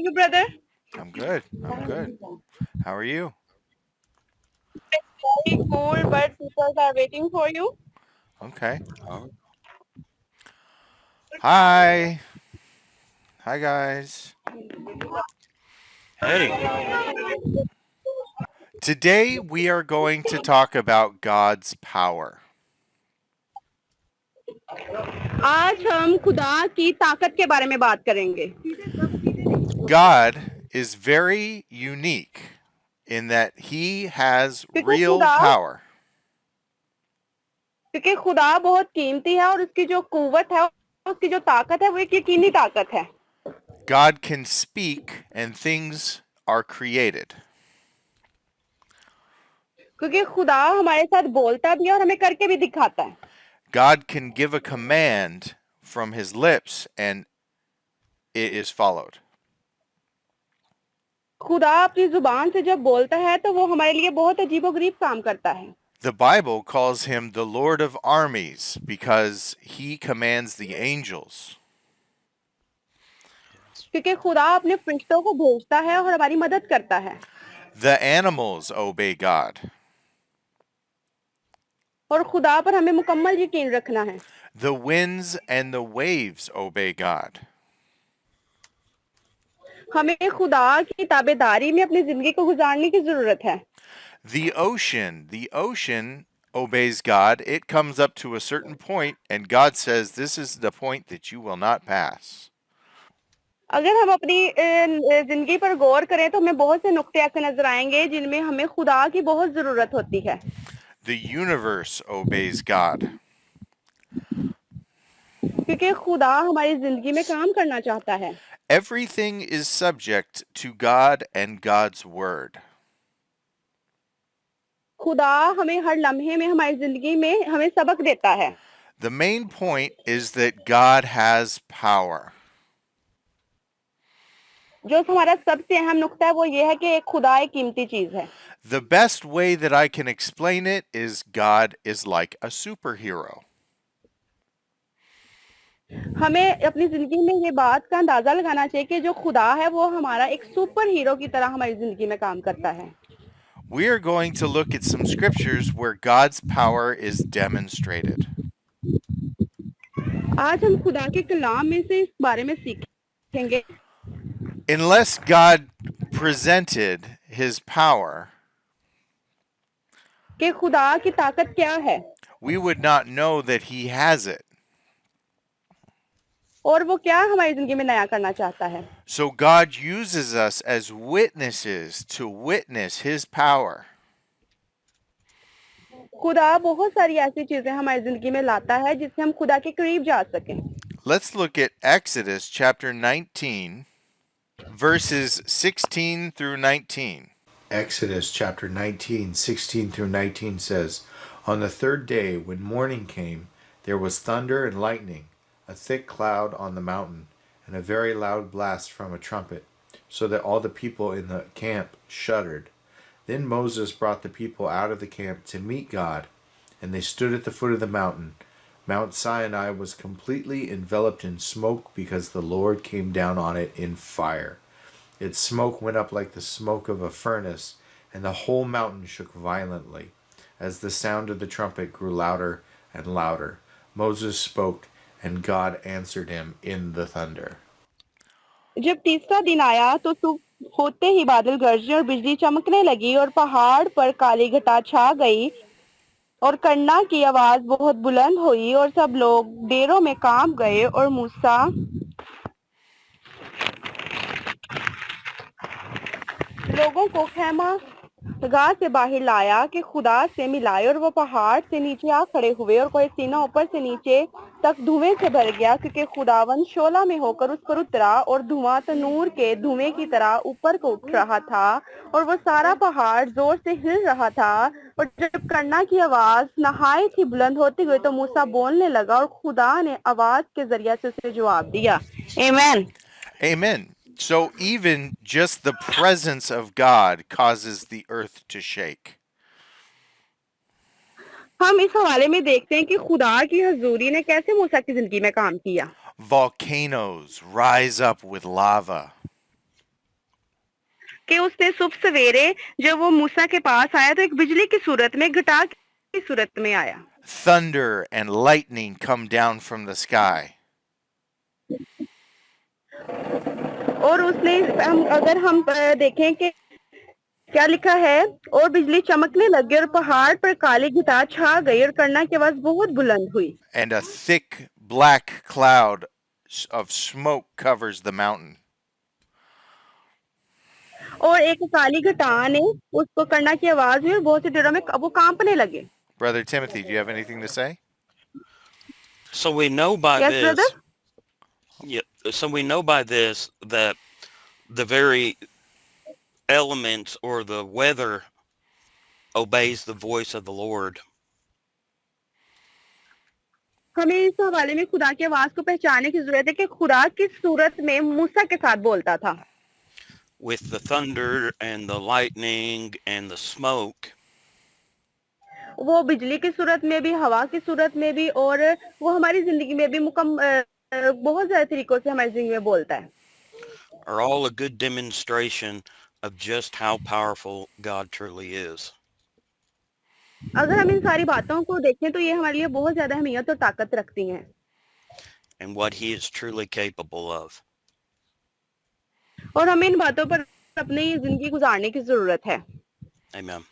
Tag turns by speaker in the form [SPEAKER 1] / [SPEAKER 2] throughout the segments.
[SPEAKER 1] you, brother?
[SPEAKER 2] I'm good. I'm good. How are you?
[SPEAKER 1] Very cool, but people are waiting for you.
[SPEAKER 2] Okay. Hi. Hi, guys.
[SPEAKER 3] Hey,
[SPEAKER 2] Today we are going to talk about God's power.
[SPEAKER 1] आज हम खुदा की ताकत के बारे में बात करेंगे
[SPEAKER 2] God is very unique in that he has
[SPEAKER 1] क्योंकि
[SPEAKER 2] real
[SPEAKER 1] खुदा
[SPEAKER 2] power.
[SPEAKER 1] क्योंकि खुदा बहुत कीमती है और उसकी जो कुव्वत है उसकी जो ताकत है वो एक यकीनी ताकत है
[SPEAKER 2] God can speak and things are created.
[SPEAKER 1] क्योंकि खुदा हमारे साथ बोलता भी है और हमें करके भी दिखाता है
[SPEAKER 2] God can give a command from his lips and it is followed.
[SPEAKER 1] खुदा अपनी जुबान से जब बोलता है तो वो हमारे लिए बहुत अजीबोगरीब काम करता है
[SPEAKER 2] The Bible calls him the Lord of armies because he commands the angels.
[SPEAKER 1] क्योंकि खुदा अपने फरिश्तों को भेजता है और हमारी मदद करता है
[SPEAKER 2] The animals obey God.
[SPEAKER 1] और खुदा पर हमें मुकम्मल यकीन रखना है
[SPEAKER 2] The winds and the waves obey God.
[SPEAKER 1] हमें खुदा की ताबेदारी में अपनी जिंदगी को गुजारने की जरूरत है
[SPEAKER 2] The ocean obeys God. It comes up to a certain point, and God says, "This is the point that you will not pass."
[SPEAKER 1] अगर हम अपनी जिंदगी पर गौर करें तो हमें बहुत से नुक्ते ऐसे नजर आएंगे जिनमें हमें खुदा की बहुत जरूरत होती है
[SPEAKER 2] The universe obeys God.
[SPEAKER 1] क्योंकि खुदा हमारी जिंदगी में काम करना चाहता है
[SPEAKER 2] Everything is subject to God and God's word.
[SPEAKER 1] खुदा हमें हर लम्हे में हमारी जिंदगी में हमें सबक देता है
[SPEAKER 2] The main point is that God has power.
[SPEAKER 1] जो हमारा सबसे अहम नुक्ता है वो ये है कि एक खुदा एक कीमती चीज है
[SPEAKER 2] The best way that I can explain it is God is like a superhero.
[SPEAKER 1] हमें अपनी जिंदगी में ये बात का अंदाजा लगाना चाहिए कि जो खुदा है वो हमारा एक सुपर हीरो की तरह हमारी जिंदगी में काम करता है
[SPEAKER 2] We are going to look at some scriptures where God's power is demonstrated.
[SPEAKER 1] आज हम खुदा के कलाम में से इस बारे में सीखेंगे
[SPEAKER 2] Unless God presented his power,
[SPEAKER 1] कि खुदा की ताकत क्या है
[SPEAKER 2] we would not know that he has it.
[SPEAKER 1] और वो क्या हमारी जिंदगी में नया करना चाहता है
[SPEAKER 2] So God uses us as witnesses to witness his power.
[SPEAKER 1] खुदा बहुत सारी ऐसी चीजें हमारी जिंदगी में लाता है जिससे हम खुदा के करीब जा सकें
[SPEAKER 2] Let's look at Exodus chapter 19, verses 16 through 19.
[SPEAKER 4] Exodus chapter 19, 16 through 19 says, On the third day, when morning came, there was thunder and lightning, a thick cloud on the mountain, and a very loud blast from a trumpet, so that all the people in the camp shuddered. Then Moses brought the people out of the camp to meet God, and they stood at the foot of the mountain. Mount Sinai was completely enveloped in smoke because the Lord came down on it in fire. Its smoke went up like the smoke of a furnace, and the whole mountain shook violently. As the sound of the trumpet grew louder and louder, Moses spoke, and God answered him in the thunder.
[SPEAKER 1] जब तीसरा दिन आया तो सुबह होते ही बादल गरजे और बिजली चमकने लगी और पहाड़ पर काली घटा छा गई और कन्ना की आवाज बहुत बुलंद हुई और सब लोग डेरों में कांप गए और मूसा लोगों को खेमा गाह से बाहर लाया कि खुदा से मिलाए और वो पहाड़ से नीचे आ खड़े हुए और कोई सीना ऊपर से नीचे तक धुएं से भर गया क्योंकि खुदावन शोला में होकर उस पर उतरा और धुआं तनूर के धुएं की तरह ऊपर को उठ रहा था और वो सारा पहाड़ जोर से हिल रहा था और जब कन्ना की आवाज नहायत ही बुलंद होती हुई तो मूसा बोलने लगा और खुदा ने आवाज के जरिए से उसे जवाब दिया आमीन
[SPEAKER 2] Amen. So even just the presence of God causes the earth to shake.
[SPEAKER 1] हम इस हवाले में देखते हैं कि खुदा की हजूरी ने कैसे मूसा की जिंदगी में काम किया
[SPEAKER 2] Volcanoes rise up with lava.
[SPEAKER 1] कि उसने सुबह सवेरे जब वो मूसा के पास आया तो एक बिजली की सूरत में, घटा की सूरत में आया,
[SPEAKER 2] Thunder and lightning come down from the sky.
[SPEAKER 1] और उसने अगर हम देखें कि क्या लिखा है, और बिजली चमकने लगी और पहाड़ पर काली घटा छा गई और करना की आवाज बहुत बुलंद हुई,
[SPEAKER 2] And a thick black cloud of smoke covers the mountain.
[SPEAKER 1] और एक काली घटा ने उसको करना की आवाज हुई और बहुत से दिनों में वो कांपने लगे.
[SPEAKER 2] Brother Timothy, do you have anything to say?
[SPEAKER 3] So we know by
[SPEAKER 1] Yes,
[SPEAKER 3] this,
[SPEAKER 1] brother?
[SPEAKER 3] yeah, so we know by this that the very elements or the weather obeys the voice of the Lord.
[SPEAKER 1] हमें इस हवाले में खुदा की आवाज को पहचानने की जरूरत है कि खुदा किस सूरत में मूसा के साथ बोलता था.
[SPEAKER 3] With the thunder and the lightning and the smoke,
[SPEAKER 1] वो बिजली की सूरत में भी, हवा की सूरत में भी, और वो हमारी जिंदगी में भी बहुत ज्यादा तरीकों से हमारी जिंदगी में बोलता है.
[SPEAKER 3] are all a good demonstration of just how powerful God truly is.
[SPEAKER 1] अगर हम इन सारी बातों को देखें तो ये हमारे लिए बहुत ज्यादा अहमियत और ताकत रखती हैं
[SPEAKER 3] And what he is truly capable of.
[SPEAKER 1] और हमें इन बातों पर अपनी जिंदगी गुजारने की जरूरत है.
[SPEAKER 3] Amen.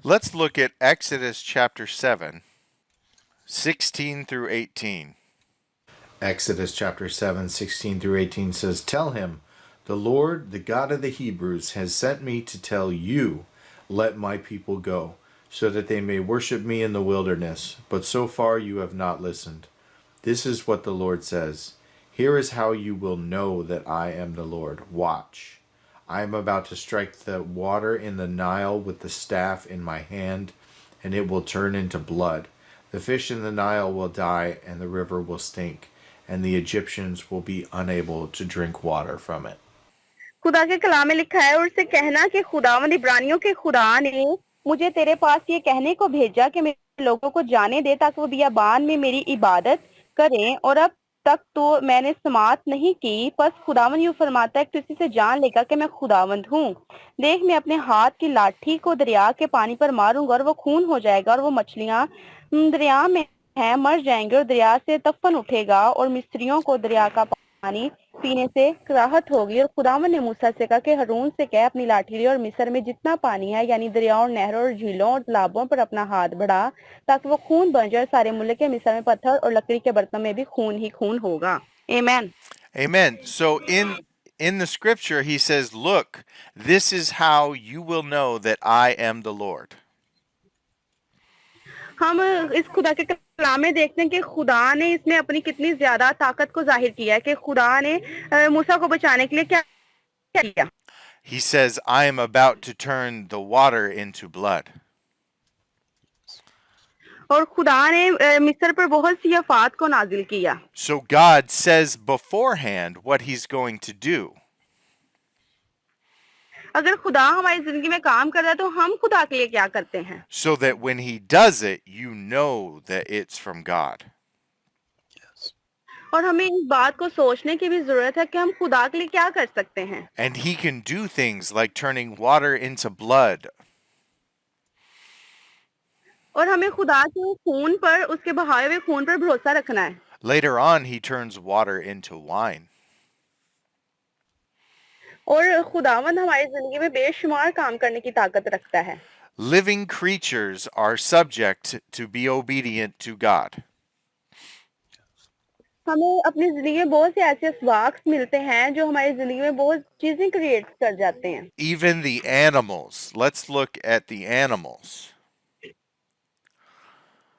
[SPEAKER 2] Let's look at Exodus chapter 7, 16 through 18.
[SPEAKER 4] Exodus chapter 7, 16 through 18 says, Tell him, the Lord, the God of the Hebrews, has sent me to tell you, let my people go, so that they may worship me in the wilderness. But so far you have not listened. This is what the Lord says. Here is how you will know that I am the Lord. Watch. I am about to strike the water in the Nile with the staff in my hand, and it will turn into blood. The fish in the Nile will die, and the river will stink, and the Egyptians will be unable to drink water from it.
[SPEAKER 1] खुदा के कलाम में लिखा है, और उससे कहना कि खुदावंद इब्रानियों के खुदा ने मुझे तेरे पास ये कहने को भेजा कि मेरे लोगों को जाने दे ताकि वो बियाबान में मेरी इबादत करें, और अब तक तो मैंने समात नहीं की. बस खुदावंद यूं फरमाता है कि तुझसे से जान लेगा कि मैं खुदावंद हूँ. देख, मैं अपने हाथ की लाठी को दरिया के पानी पर मारूंगा और वो खून हो जाएगा, और वो मछलियां दरिया में हैं मर जाएंगे, और दरिया से तफन उठेगा, और मिस्रियों को दरिया का पानी पीने से राहत होगी. और खुदावंद ने मूसा से कहा कि हारून से कह अपनी लाठी ले और मिस्र में जितना पानी है, यानी दरियाओं, नहरों और झीलों और तालाबों पर अपना हाथ बढ़ा ताकि वो खून बन जाए. सारे मुल्क के मिस्र में पत्थर और लकड़ी के बर्तन में भी खून ही खून होगा. आमीन.
[SPEAKER 2] Amen. So in the scripture he says, "Look, this is how you will know that I am the Lord."
[SPEAKER 1] हम इस खुदा के कलाम में देखते हैं कि खुदा ने इसमें अपनी कितनी ज्यादा ताकत को जाहिर किया है कि खुदा ने मूसा को बचाने के लिए क्या किया.
[SPEAKER 2] He says, "I am about to turn the water into blood."
[SPEAKER 1] और खुदा ने मिस्र पर बहुत सी आफात को नाजिल किया.
[SPEAKER 2] So God says beforehand what he's going to do.
[SPEAKER 1] अगर खुदा हमारी जिंदगी में काम कर रहा है तो हम खुदा के लिए क्या करते हैं,
[SPEAKER 2] So that when he does it, you know that it's from God.
[SPEAKER 3] Yes.
[SPEAKER 1] और हमें इस बात को सोचने की भी जरूरत है कि हम खुदा के लिए क्या कर सकते हैं.
[SPEAKER 2] And he can do things like turning water into blood.
[SPEAKER 1] और हमें खुदा के खून पर, उसके बहाए हुए खून पर भरोसा रखना है.
[SPEAKER 2] Later on, he turns water into wine.
[SPEAKER 1] और खुदावंद हमारी जिंदगी में बेशुमार काम करने की ताकत रखता है.
[SPEAKER 2] Living creatures are subject to be obedient to God.
[SPEAKER 1] हमें अपनी जिंदगी में बहुत से ऐसे अस्बाक मिलते हैं जो हमारी जिंदगी में बहुत चीजें क्रिएट कर जाते हैं.
[SPEAKER 2] Even the animals. Let's look at the animals.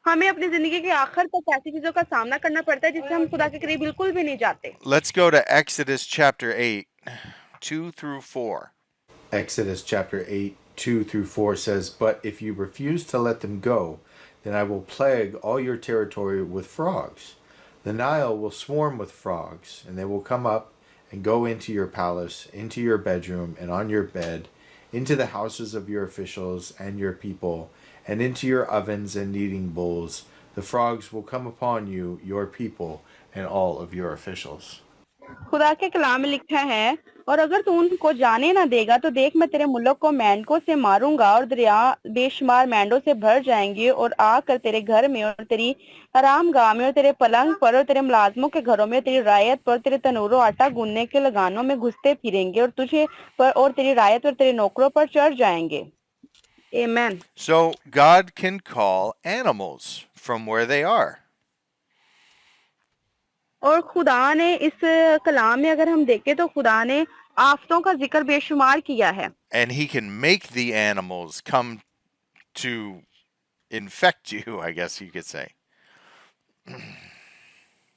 [SPEAKER 1] हमें अपनी जिंदगी के आखिर तक ऐसी चीजों का सामना करना पड़ता है जिससे हम खुदा के करीब बिल्कुल भी नहीं जाते.
[SPEAKER 2] Let's go to Exodus chapter 8, 2 through 4.
[SPEAKER 4] Exodus chapter 8, 2 through 4 says, But if you refuse to let them go, then I will plague all your territory with frogs. The Nile will swarm with frogs, and they will come up and go into your palace, into your bedroom, and on your bed, into the houses of your officials and your people, and into your ovens and kneading bowls. The frogs will come upon you, your people, and all of your officials.
[SPEAKER 1] खुदा के कलाम में लिखा है, और अगर तू उनको जाने ना देगा तो देख मैं तेरे मुल्क को मेंढकों से मारूंगा और दरिया बेशुमार मेंढों से भर जाएंगे और आकर तेरे घर में और तेरी आरामगाह में और तेरे पलंग पर और तेरे मुलाजमों के घरों में तेरी रायत पर तेरे तनूरों आटा गूंदने के लगानों में घुसते फिरेंगे और तुझे पर और तेरी रायत और तेरे नौकरों पर चढ़ जाएंगे. Amen.
[SPEAKER 2] So God can call animals from where they are.
[SPEAKER 1] और खुदा ने इस कलाम में अगर हम देखें तो खुदा ने आफतों का जिक्र बेशुमार किया है
[SPEAKER 2] And he can make the animals come to infect you, I guess you could say.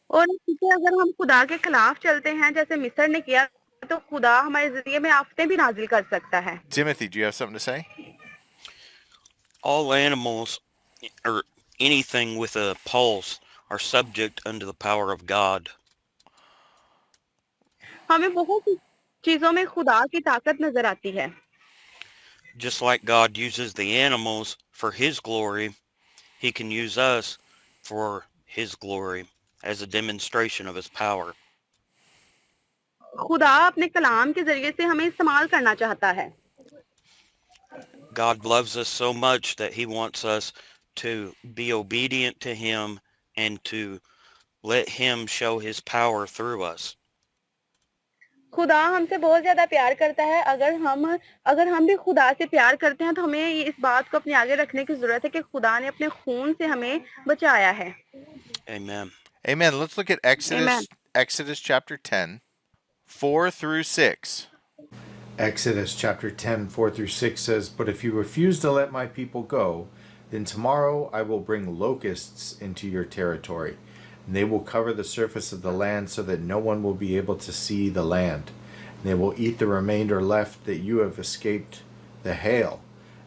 [SPEAKER 1] और इसी अगर हम खुदा के खिलाफ चलते हैं जैसे मिस्र ने किया तो खुदा हमारे जरिए में आफतें भी नाजिल कर सकता है.
[SPEAKER 2] Timothy, do you have something to say?
[SPEAKER 3] All animals or anything with a pulse are subject unto the power of God.
[SPEAKER 1] हमें बहुत सी चीजों में खुदा की ताकत नजर आती है.
[SPEAKER 3] Just like God uses the animals for his glory, he can use us for his glory as a demonstration of his power.
[SPEAKER 1] खुदा अपने कलाम के जरिए से हमें इस्तेमाल करना चाहता है.
[SPEAKER 3] God loves us so much that he wants us to be obedient to him and to let him show his power through us.
[SPEAKER 1] खुदा हमसे बहुत ज्यादा प्यार करता है. अगर हम भी खुदा से प्यार करते हैं तो हमें इस बात को अपने आगे रखने की जरूरत है कि खुदा ने अपने खून से हमें बचाया है.
[SPEAKER 3] Amen.
[SPEAKER 2] Amen. Let's look at Exodus chapter 10, 4 through 6.
[SPEAKER 4] Exodus chapter 10, 4 through 6 says, "But if you refuse to let my people go, then tomorrow I will bring locusts into your territory, and they will cover the surface of the land so that no one will be able to see the land. And they will eat the remainder left that you have escaped the hail,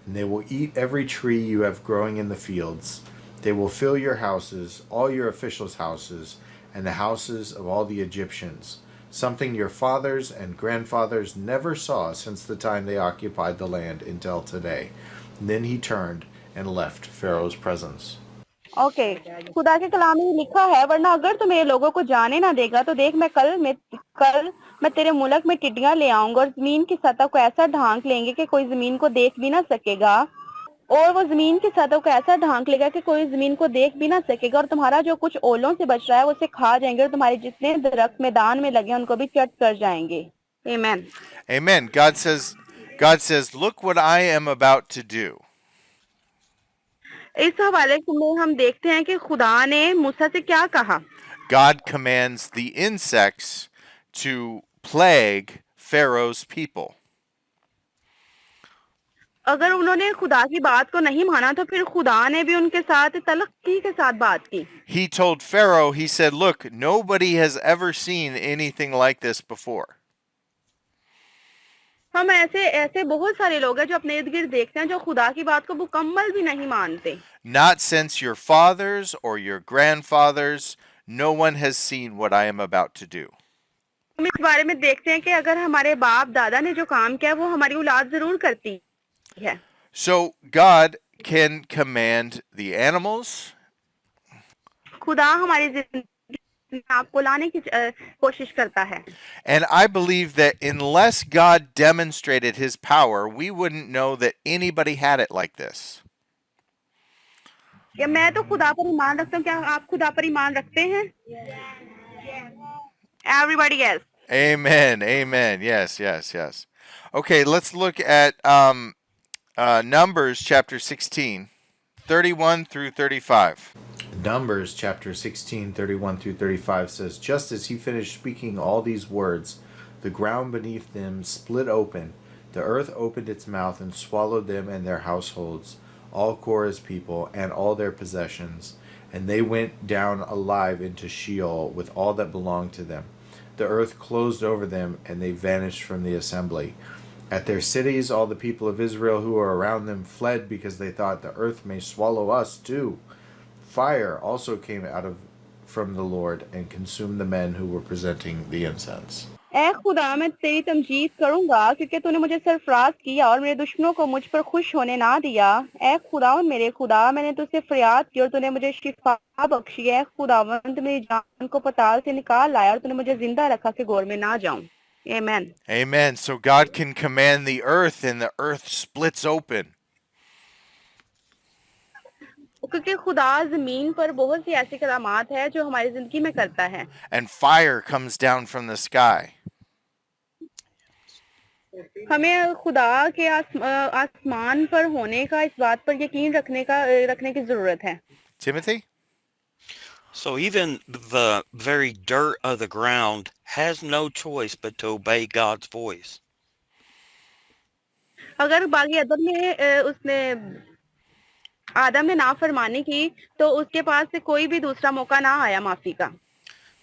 [SPEAKER 4] and they will eat every tree you have growing in the fields. They will fill your houses, all your officials' houses, and the houses of all the Egyptians, something your fathers and grandfathers never saw since the time they occupied the land until today." And then he turned and left Pharaoh's presence.
[SPEAKER 1] Okay खुदा के कलाम में लिखा है, वरना अगर तू मेरे लोगों को जाने ना देगा तो देख मैं कल मैं तेरे मुल्क में टिड्डियां ले आऊंगा और जमीन की सतह को ऐसा ढांक लेंगे कि कोई जमीन को देख भी ना सकेगा. और वो जमीन की सतह को ऐसा ढांक लेगा कि कोई जमीन को देख भी ना सकेगा. और तुम्हारा जो कुछ ओलों से बच रहा है वो उसे खा जाएंगे और तुम्हारे जितने दरख्त मैदान में लगे उनको भी चट कर जाएंगे. आमीन.
[SPEAKER 2] Amen. God says, "Look what I am about to do."
[SPEAKER 1] इस हवाले में हम देखते हैं कि खुदा ने मूसा से क्या कहा.
[SPEAKER 2] God commands the insects to plague Pharaoh's people.
[SPEAKER 1] अगर उन्होंने खुदा की बात को नहीं माना तो फिर खुदा ने भी उनके साथ तलख्ती के साथ बात की.
[SPEAKER 2] He told Pharaoh, he said, "Look, nobody has ever seen anything like this before."
[SPEAKER 1] हम ऐसे बहुत सारे लोग हैं जो अपने इर्द गिर्द देखते हैं जो खुदा की बात को मुकम्मल भी नहीं मानते.
[SPEAKER 2] Not since your fathers or your grandfathers, no one has seen what I am about to do.
[SPEAKER 1] हम इस बारे में देखते हैं कि अगर हमारे बाप दादा ने जो काम किया वो हमारी औलाद जरूर करती है.
[SPEAKER 2] So God can command the animals.
[SPEAKER 1] खुदा हमारी जिंदगी में आपको लाने की कोशिश करता है.
[SPEAKER 2] And I believe that unless God demonstrated his power, we wouldn't know that anybody had it like this.
[SPEAKER 1] क्या मैं तो खुदा पर ईमान रखता हूँ. क्या आप खुदा पर ईमान रखते हैं? Everybody yes.
[SPEAKER 2] Amen. Amen. Yes. Okay, let's look at Numbers chapter 16, 31 through 35.
[SPEAKER 4] Numbers chapter 16, 31 through 35 says, "Just as he finished speaking all these words, the ground beneath them split open. The earth opened its mouth and swallowed them and their households, all Korah's people, and all their possessions. And they went down alive into Sheol with all that belonged to them. The earth closed over them, and they vanished from the assembly. At their cities, all the people of Israel who were around them fled because they thought, the earth may swallow us too. Fire also came from the Lord and consumed the men who were presenting the incense."
[SPEAKER 1] ऐ खुदा मैं तेरी तमजीद करूंगा क्योंकि तूने मुझे सरफराज किया और मेरे दुश्मनों को मुझ पर खुश होने ना दिया. ऐ खुदावंद मेरे खुदा मैंने तुझसे फरियाद की और तूने मुझे शिफा बख्शी. ऐ खुदावंद मेरी जान को पताल से निकाल लाया और तूने मुझे जिंदा रखा कि गोर में ना जाऊं. Amen.
[SPEAKER 2] Amen. So God can command the earth and the earth splits open.
[SPEAKER 1] क्योंकि खुदा जमीन पर बहुत सी ऐसी करामात है जो हमारी जिंदगी में करता है
[SPEAKER 2] And fire comes down from the sky.
[SPEAKER 1] हमें खुदा के आसमान पर होने का इस बात पर यकीन रखने की जरूरत है
[SPEAKER 2] Timothy?
[SPEAKER 3] So even the very dirt of the ground has no choice but to obey God's voice.
[SPEAKER 1] अगर बागी अदम में उसने आदम ने नाफरमानी की तो उसके पास से कोई भी दूसरा मौका ना आया माफी का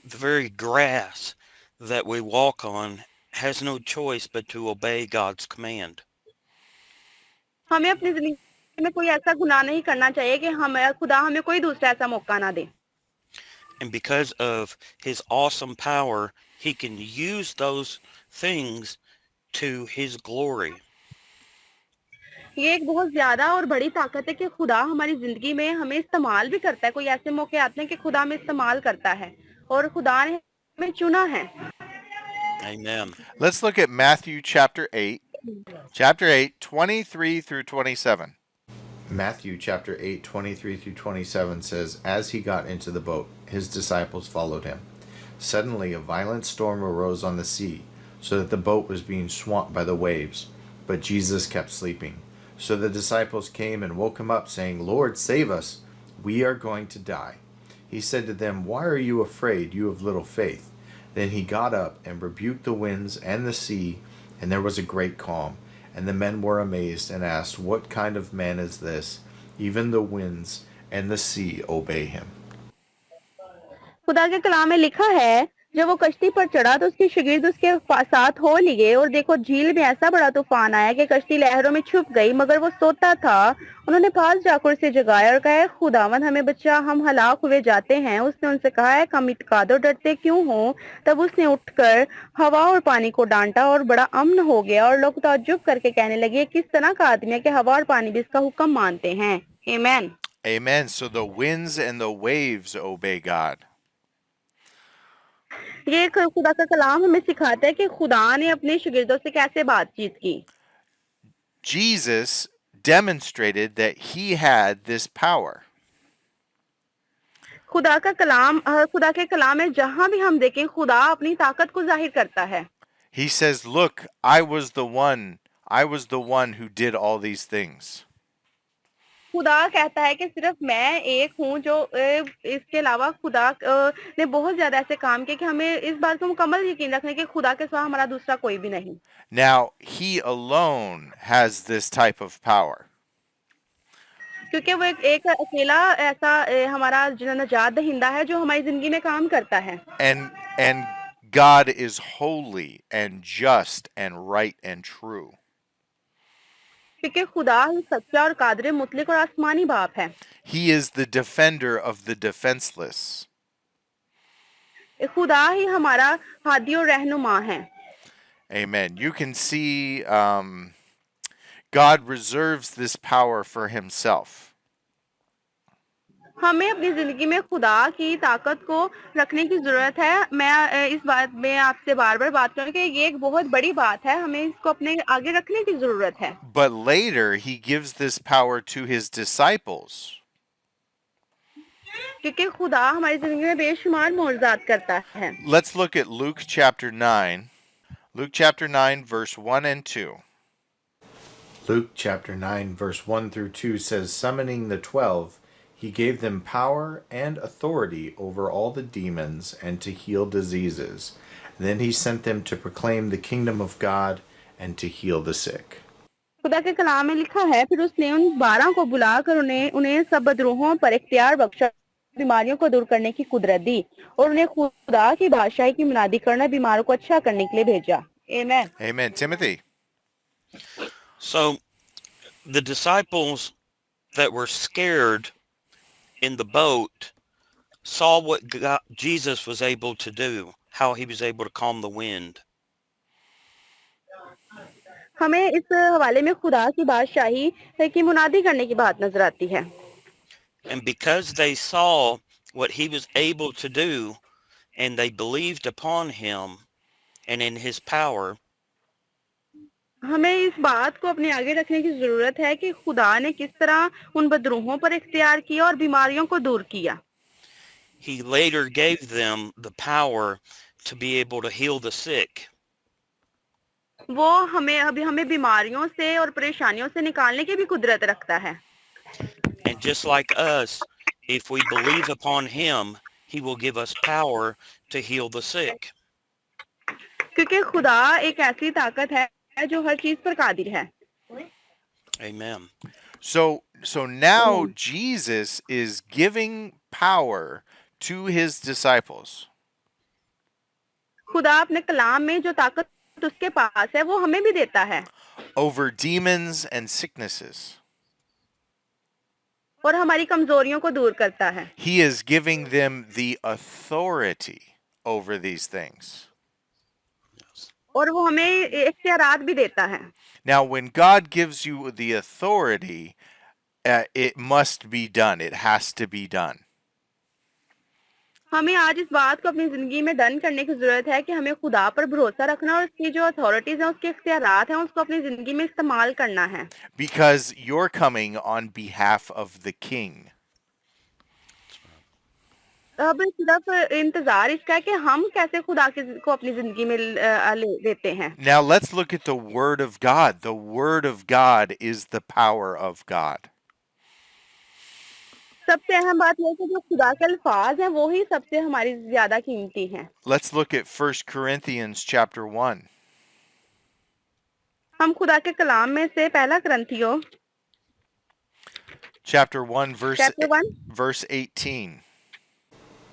[SPEAKER 3] The very grass that we walk on has no choice but to obey God's command.
[SPEAKER 1] हमें अपनी जिंदगी में कोई ऐसा गुनाह नहीं करना चाहिए कि खुदा हमें कोई दूसरा ऐसा मौका ना दे
[SPEAKER 3] And because of his awesome power, he can use those things to his glory.
[SPEAKER 1] ये एक बहुत ज्यादा और बड़ी ताकत है कि खुदा हमारी जिंदगी में हमें इस्तेमाल भी करता है कोई ऐसे मौके आते हैं कि खुदा हमें इस्तेमाल करता है और खुदा ने हमें चुना है
[SPEAKER 3] Amen.
[SPEAKER 2] Let's look at Matthew chapter 8. Chapter 8, 23 through 27.
[SPEAKER 4] Matthew chapter 8, 23 through 27 says, As he got into the boat, his disciples followed him. Suddenly a violent storm arose on the sea, so that the boat was being swamped by the waves. But Jesus kept sleeping. So the disciples came and woke him up, saying, Lord, save us. We are going to die. He said to them, Why are you afraid, you of little faith? Then he got up and rebuked the winds and the sea, and there was a great calm. And the men were amazed and asked, What kind of man is this? Even the winds and the sea obey him.
[SPEAKER 1] खुदा के कलाम में लिखा है जब वो कश्ती पर चढ़ा तो उसके शागिर्द उसके साथ हो लिए और देखो झील में ऐसा बड़ा तूफान आया कि कश्ती लहरों में छुप गई मगर वो सोता था उन्होंने पास जाकर उसे जगाया और कहा खुदावन हमें बचा हम हलाक हुए जाते हैं उसने उनसे कहा है कम इत्का दो डरते क्यों हो तब उसने उठकर हवा और पानी को डांटा और बड़ा अमन हो गया और लोग ताज्जुब करके कहने लगे किस तरह का आदमी है कि हवा और पानी भी इसका हुक्म मानते हैं आमीन
[SPEAKER 2] Amen. So the winds and the waves obey God.
[SPEAKER 1] ये खुदा का कलाम हमें सिखाता है कि खुदा ने अपने शागिर्दों से कैसे बातचीत की
[SPEAKER 2] Jesus demonstrated that he had this power.
[SPEAKER 1] खुदा के कलाम में जहां भी हम देखें खुदा अपनी ताकत को जाहिर करता है
[SPEAKER 2] He says, "Look, I was the one who did all these things."
[SPEAKER 1] खुदा कहता है कि सिर्फ मैं एक हूँ जो इसके अलावा खुदा ने बहुत ज्यादा ऐसे काम किए कि हमें इस बात को मुकम्मल यकीन रखने कि खुदा के सिवा हमारा दूसरा कोई भी नहीं
[SPEAKER 2] Now, he alone has this type of power.
[SPEAKER 1] क्योंकि वो एक अकेला ऐसा हमारा नजात दहिंदा है जो हमारी जिंदगी में काम करता है
[SPEAKER 2] And God is holy and just and right and true.
[SPEAKER 1] क्योंकि खुदा ही सच्चा और कादर मुतलक और आसमानी बाप है
[SPEAKER 2] He is the defender of the defenseless.
[SPEAKER 1] खुदा ही हमारा हादी और रहनुमा है
[SPEAKER 2] Amen. You can see God reserves this power for himself.
[SPEAKER 1] हमें अपनी जिंदगी में खुदा की ताकत को रखने की जरूरत है मैं इस बात में आपसे बार बार बात करूं कि ये एक बहुत बड़ी बात है हमें इसको अपने आगे रखने की जरूरत है
[SPEAKER 2] But later, he gives this power to his disciples.
[SPEAKER 1] क्योंकि खुदा हमारी जिंदगी में बेशुमार मौजूदात करता है
[SPEAKER 2] Let's look at Luke chapter 9. Luke chapter 9, verse 1 and 2.
[SPEAKER 4] Luke chapter 9, verse 1 through 2 says, Summoning the 12, he gave them power and authority over all the demons and to heal diseases. Then he sent them to proclaim the kingdom of God and to heal the sick.
[SPEAKER 1] खुदा के कलाम में लिखा है फिर उसने उन 12 को बुलाकर उन्हें सब बदरूहों पर इख्तियार बख्शा बीमारियों को दूर करने की कुदरत दी और उन्हें खुदा की बादशाही की मुनादी करना बीमारों को अच्छा करने के लिए भेजा आमीन
[SPEAKER 2] Amen. Timothy.
[SPEAKER 3] So the disciples that were scared in the boat saw what Jesus was able to do, how he was able to calm the wind.
[SPEAKER 1] हमें इस हवाले में खुदा की बादशाही की मुनादी करने की बात नजर आती है
[SPEAKER 3] And because they saw what he was able to do and they believed upon him and in his power,
[SPEAKER 1] हमें इस बात को अपने आगे रखने की जरूरत है कि खुदा ने किस तरह उन बदरूहों पर इख्तियार किया और बीमारियों को दूर किया.
[SPEAKER 3] he later gave them the power to be able to heal the sick.
[SPEAKER 1] वो हमें बीमारियों से और परेशानियों से निकालने की भी कुदरत रखता है.
[SPEAKER 3] And just like us, if we believe upon him, he will give us power to heal the sick.
[SPEAKER 1] क्योंकि खुदा एक ऐसी ताकत है जो हर चीज पर कादिर है.
[SPEAKER 3] Amen.
[SPEAKER 2] So now Jesus is giving power to his disciples.
[SPEAKER 1] खुदा अपने कलाम में जो ताकत उसके पास है वो हमें भी देता है
[SPEAKER 2] over demons and sicknesses.
[SPEAKER 1] और हमारी कमजोरियों को दूर करता है.
[SPEAKER 2] He is giving them the authority over these things.
[SPEAKER 1] और वो हमें इख्तियारात भी देता है.
[SPEAKER 2] Now, when God gives you the authority, it must be done. It has to be done.
[SPEAKER 1] हमें आज इस बात को अपनी जिंदगी में डन करने की जरूरत है कि हमें खुदा पर भरोसा रखना और उसकी जो अथॉरिटीज हैं उसके इख्तियारात हैं उसको अपनी जिंदगी में इस्तेमाल करना है.
[SPEAKER 2] Because you're coming on behalf of the king.
[SPEAKER 1] अब सिर्फ इंतजार इसका है कि हम कैसे खुदा को अपनी जिंदगी में लेते हैं.
[SPEAKER 2] Now, let's look at the Word of God. The Word of God is the power of God.
[SPEAKER 1] सबसे अहम बात यह है कि जो खुदा के अल्फाज हैं वो ही सबसे हमारी ज्यादा कीमती हैं.
[SPEAKER 2] Let's look at 1 Corinthians chapter 1.
[SPEAKER 1] हम खुदा के कलाम में से पहला करंथियों
[SPEAKER 2] Chapter 1
[SPEAKER 1] chapter 1
[SPEAKER 2] verse 18.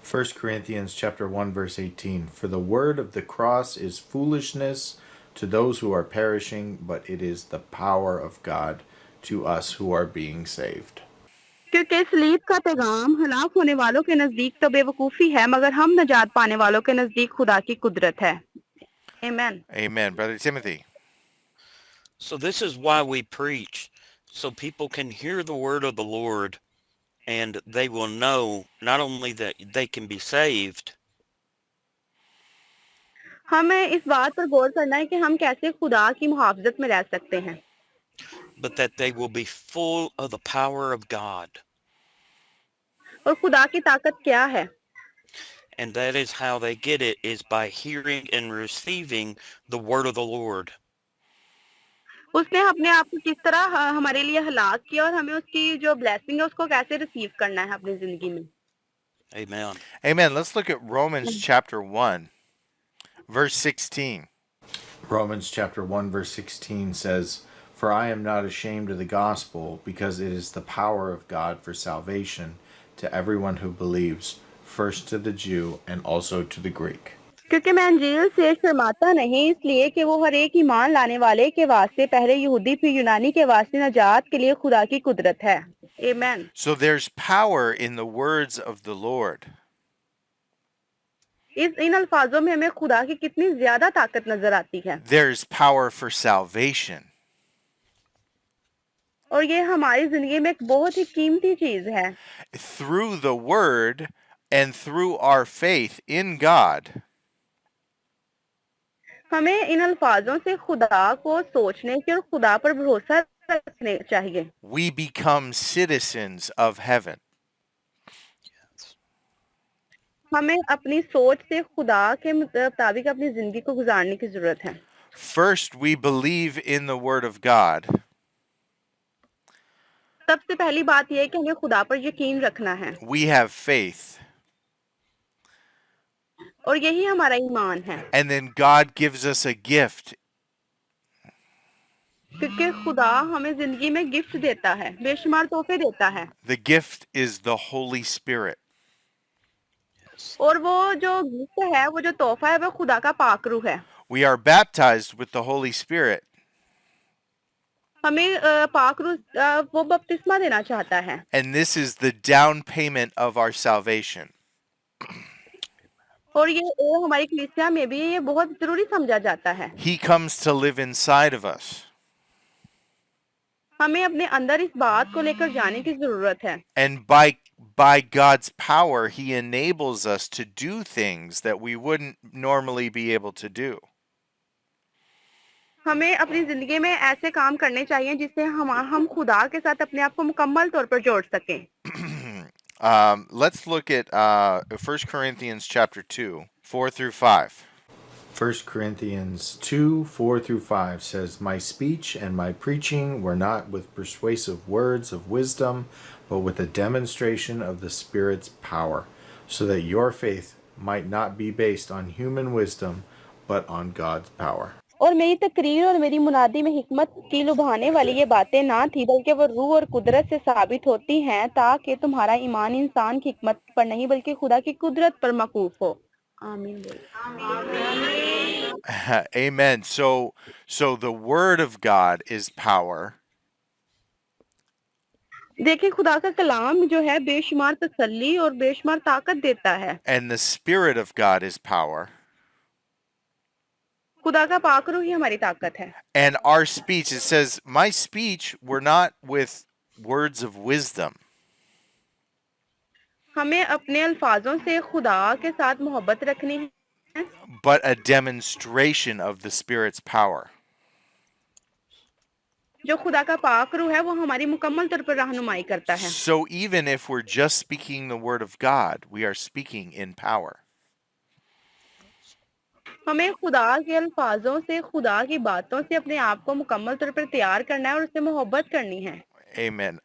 [SPEAKER 4] 1 Corinthians chapter 1 verse 18. For the word of the cross is foolishness to those who are perishing, but it is the power of God to us who are being saved.
[SPEAKER 1] क्योंकि सलीब का पैगाम हलाक होने वालों के नजदीक तो बेवकूफी है मगर हम नजात पाने वालों के नजदीक खुदा की कुदरत है. Amen.
[SPEAKER 2] Amen. Brother Timothy.
[SPEAKER 3] So this is why we preach, so people can hear the word of the Lord and they will know not only that they can be saved,
[SPEAKER 1] हमें इस बात पर गौर करना है कि हम कैसे खुदा की मुहाफजत में रह सकते हैं
[SPEAKER 3] but that they will be full of the power of God.
[SPEAKER 1] और खुदा की ताकत क्या है.
[SPEAKER 3] And that is how they get it, is by hearing and receiving the word of the Lord.
[SPEAKER 1] उसने अपने आप को किस तरह हमारे लिए हलाक किया और हमें उसकी जो ब्लेसिंग है उसको कैसे रिसीव करना है अपनी जिंदगी में.
[SPEAKER 3] Amen.
[SPEAKER 2] Amen. Let's look at Romans chapter 1 verse 16.
[SPEAKER 4] Romans chapter 1 verse 16 says, For I am not ashamed of the gospel, because it is the power of God for salvation to everyone who believes, first to the Jew and also to the Greek.
[SPEAKER 1] क्योंकि मैं अंजील से शर्माता नहीं इसलिए कि वो हर एक ईमान लाने वाले के वास्ते पहले यहूदी फिर यूनानी के वास्ते नजात के लिए खुदा की कुदरत है. Amen.
[SPEAKER 2] So there's power in the words of the Lord.
[SPEAKER 1] इन अल्फाजों में हमें खुदा की कितनी ज्यादा ताकत नजर आती है
[SPEAKER 2] There's power for salvation.
[SPEAKER 1] और ये हमारी जिंदगी में एक बहुत ही कीमती चीज है.
[SPEAKER 2] Through the word and through our faith in God,
[SPEAKER 1] हमें इन अल्फाजों से खुदा को सोचने की और खुदा पर भरोसा रखने चाहिए.
[SPEAKER 2] we become citizens of heaven.
[SPEAKER 1] हमें अपनी सोच से खुदा के मुताबिक अपनी जिंदगी को गुजारने की जरूरत है.
[SPEAKER 2] First, we believe in the word of God.
[SPEAKER 1] सबसे पहली बात यह है कि हमें खुदा पर यकीन रखना है
[SPEAKER 2] We have faith.
[SPEAKER 1] और यही हमारा ईमान है.
[SPEAKER 2] And then God gives us a gift.
[SPEAKER 1] क्योंकि खुदा हमें जिंदगी में गिफ्ट देता है, बेशुमार तोहफे देता है.
[SPEAKER 2] The gift is the Holy Spirit.
[SPEAKER 1] और वो जो गिफ्ट है, वो जो तोहफा है, वो खुदा का पाक रूह है.
[SPEAKER 2] We are baptized with the Holy Spirit.
[SPEAKER 1] हमें पाक रूह वो बपतिस्मा देना चाहता है.
[SPEAKER 2] And this is the down payment of our salvation.
[SPEAKER 1] और ये हमारी कलीसिया में भी ये बहुत जरूरी समझा जाता है.
[SPEAKER 2] He comes to live inside of us.
[SPEAKER 1] हमें अपने अंदर इस बात को लेकर जाने की जरूरत है.
[SPEAKER 2] And by God's power, He enables us to do things that we wouldn't normally be able to do.
[SPEAKER 1] हमें अपनी जिंदगी में ऐसे काम करने चाहिए जिससे हम खुदा के साथ अपने आप को मुकम्मल तौर पर जोड़ सकें।
[SPEAKER 2] Let's look at 1 Corinthians chapter 2, 4 through 5.
[SPEAKER 4] 1 Corinthians 2 4 through 5 says, My speech and my preaching were not with persuasive words of wisdom, but with a demonstration of the Spirit's power, so that your faith might not be based on human wisdom, but on God's power.
[SPEAKER 1] और मेरी तकरीर और मेरी मुनादी में हिकमत की लुभाने वाली ये बातें ना थी, बल्कि वो रूह और कुदरत से साबित होती हैं, ताकि तुम्हारा ईमान इंसान की हिकमत पर नहीं बल्कि खुदा की कुदरत पर मौकूफ हो। आमीन।
[SPEAKER 2] Amen. So the word of God is power,
[SPEAKER 1] देखिए, खुदा का कलाम जो है बेशुमार तसल्ली और बेशुमार ताकत देता है।
[SPEAKER 2] and the Spirit of God is power.
[SPEAKER 1] खुदा का पाक रूह ही हमारी ताकत है।
[SPEAKER 2] And our speech, it says, my speech were not with words of wisdom.
[SPEAKER 1] हमें अपने अल्फाजों से खुदा के साथ मोहब्बत रखनी है,
[SPEAKER 2] But a demonstration of the Spirit's power.
[SPEAKER 1] जो खुदा का पाक रूह है वो हमारी मुकम्मल तौर पर रहनुमाई करता है।
[SPEAKER 2] So even if we're just speaking the word of God, we are speaking in power.
[SPEAKER 1] हमें खुदा के अल्फाजों से, खुदा की बातों से अपने आप को मुकम्मल तौर पर तैयार करना है और उससे मोहब्बत करनी है।
[SPEAKER 2] Amen.